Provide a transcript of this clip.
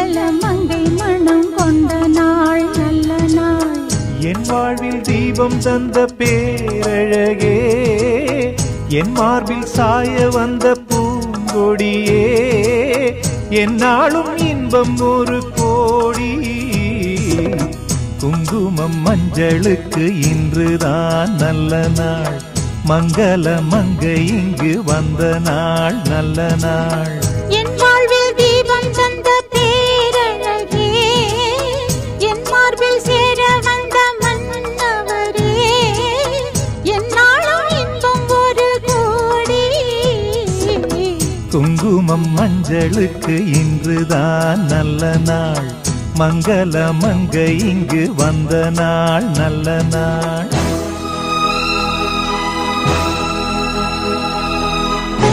மங்கள மங்கை மனம் கொண்ட நாள் நல்ல நாள். என் வாழ்வில் தீபம் தந்த பேரழகே, என் மார்பில் சாய வந்த பூங்கொடியே, என்னாலும் இன்பம் ஒரு கோடி. குங்குமம் மஞ்சளுக்கு இன்றுதான் நல்ல நாள், மங்கள மங்கை இங்கு வந்த நாள் நல்ல நாள். என் வாழ்வில் தீபம் தந்த பேரழகே, என் மார்பில் சேர வந்த மன்னவரே, என்னாலும் இன்பம் ஒரு கோடி. குங்குமம் மஞ்சளுக்கு இன்றுதான் நல்ல நாள், மங்கள மங்கை இங்கு வந்த நாள் நல்ல நாள்.